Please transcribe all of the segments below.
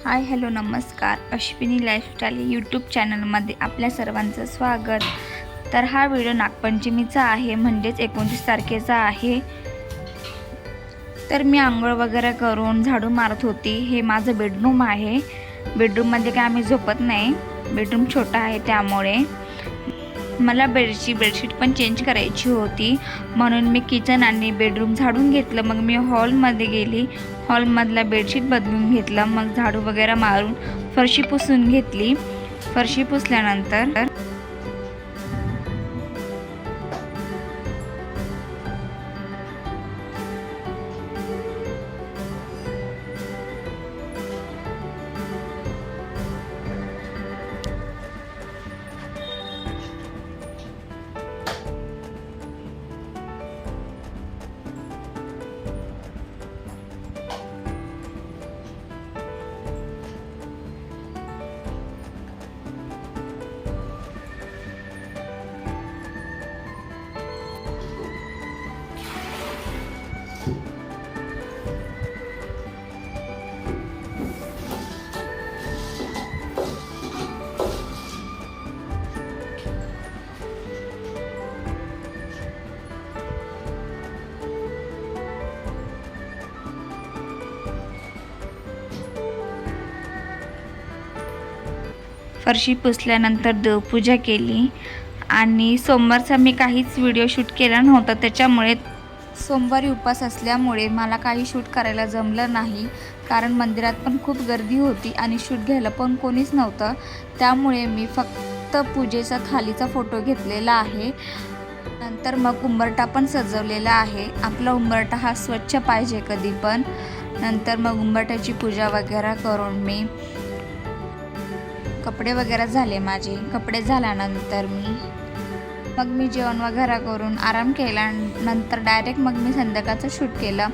Hi hello नमस्कार. Ashwini lifestyle YouTube चॅनलमध्ये आपल्या सर्वांचं स्वागत. तर हा व्हिडिओ नागपंचमीचा आहे, म्हणजेच 29 तारखेचा आहे. तर मी आंघोळ वगैरे करून झाडू मारत होती. हे माझं बेडरूम आहे. बेडरूममध्ये काय आम्ही झोपत नाही, बेडरूम छोटा आहे त्यामुळे मला बेडशीट पण चेंज करायची होती, म्हणून मी किचन आणि बेडरूम झाडून घेतलं. मग मी हॉलमध्ये गेली, हॉलमधला बेडशीट बदलून घेतलं. मग झाडू वगैरे मारून फरशी पुसून घेतली. फरशी पुसल्यानंतर फरशी पुसल्यानंतर देवपूजा केली. आणि सोमवारचा मी काहीच व्हिडिओ शूट केला नव्हता, त्याच्यामुळे सोमवारी उपवास असल्यामुळे मला काही शूट करायला जमलं नाही, कारण मंदिरात पण खूप गर्दी होती आणि शूट घ्यायला पण कोणीच नव्हतं. त्यामुळे मी फक्त पूजेचा थालीचा फोटो घेतलेला आहे. नंतर मग उंबरठा पण सजवलेला आहे. आपला उंबरठा हा स्वच्छ पाहिजे कधी पण. नंतर मग उंबरठ्याची पूजा वगैरे करून कपडे वगैरे झाले माझे. कपडे झाल्यानंतर मी जेवण वगैरे करून आराम केला. नंतर डायरेक्ट मग मी संध्याकाळचं शूट केलं.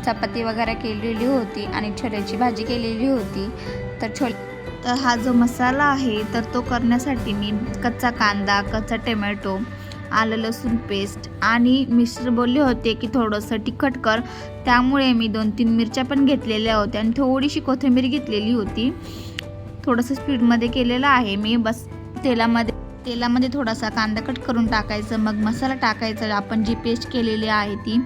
चपाती वगैरे केलेली होती आणि छोल्याची भाजी केलेली होती. तर हा जो मसाला आहे तर तो करण्यासाठी मी कच्चा कांदा, कच्चा टोमॅटो, आलं लसूण पेस्ट आणि मिस्टर बोलले होते की थोडंसं तिखट कर, त्यामुळे मी 2-3 मिरच्या पण घेतलेल्या होत्या आणि थोडीशी कोथिंबीर घेतलेली होती. थोडंसं स्पीडमध्ये केलेलं आहे मी. बस तेलामध्ये थोडासा कांदा कट करून टाकायचं, मग मसाला टाकायचा, आपण जी पेस्ट केलेली आहे ती.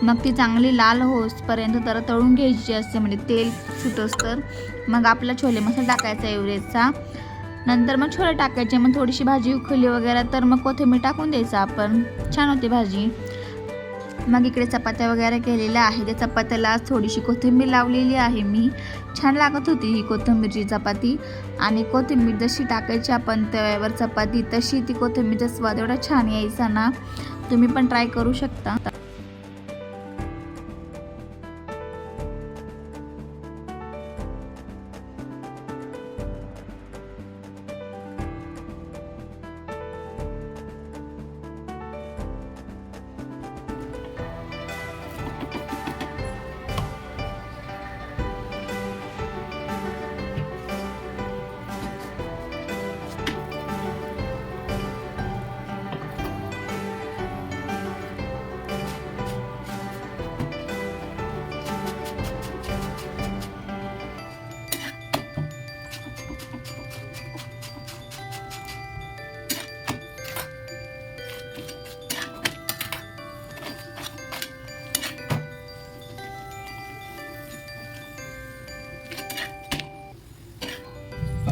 मग ती चांगली लाल होसपर्यंत तर तळून घ्यायची असते, म्हणजे तेल सुटस तर. मग आपला छोले मसाला टाकायचा एव्हरेजचा. नंतर मग छोले टाकायचे. मग थोडीशी भाजी उकळली वगैरे तर मग कोथिंबीर टाकून द्यायचं आपण. छान होते भाजी. मग इकडे चपात्या वगैरे केलेल्या आहे. त्या चपात्याला थोडीशी कोथिंबीर लावलेली आहे मी. छान लागत होती ही कोथिंबीरची चपाती. आणि कोथिंबीर जशी टाकायची आपण तव्यावर चपाती, तशी ती कोथिंबीरचा स्वाद एवढा छान यायचा ना. तुम्ही पण ट्राय करू शकता.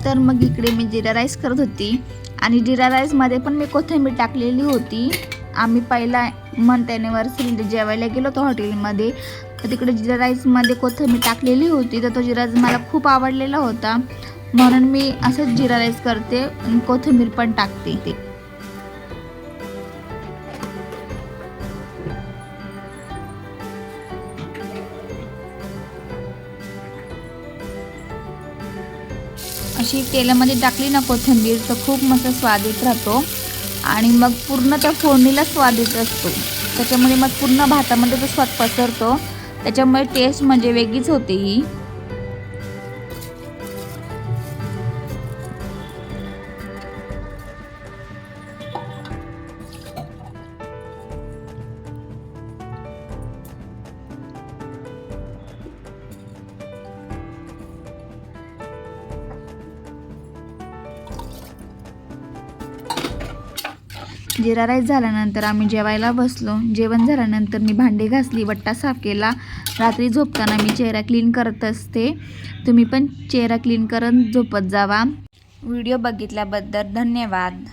तर मग इकडे मी जिरा राईस करत होती आणि जिरा राईसमध्ये पण मी कोथिंबीर टाकलेली होती. आम्ही पहिला मंथ ॲनिव्हर्सरी जेवायला गेलो होतो हॉटेलमध्ये, तर तिकडे जिरा राईसमध्ये कोथिंबीर टाकलेली होती. तर तो जिरा राईस मला खूप आवडलेला होता, म्हणून मी असंच जिरा राईस करते, कोथिंबीर पण टाकते. अशी तेलामध्ये टाकली ना कोथिंबीर तर खूप मस्त स्वादिष्ट राहतो आणि मग पूर्ण त्या फोडणीला स्वादिष्ट असतो. त्याच्यामुळे मग पूर्ण भातामध्ये तो स्वाद पसरतो. त्याच्यामुळे टेस्ट म्हणजे वेगळीच होते ही. जिरा राईस झाल्यानंतर आम्ही जेवायला बसलो. जेवण झाल्यानंतर मी भांडी घासली, वट्टा साफ केला. रात्री झोपताना मी चेहरा क्लीन करत असते. तुम्ही पण चेहरा क्लीन करत झोपत जावा. व्हिडिओ बघितल्याबद्दल धन्यवाद.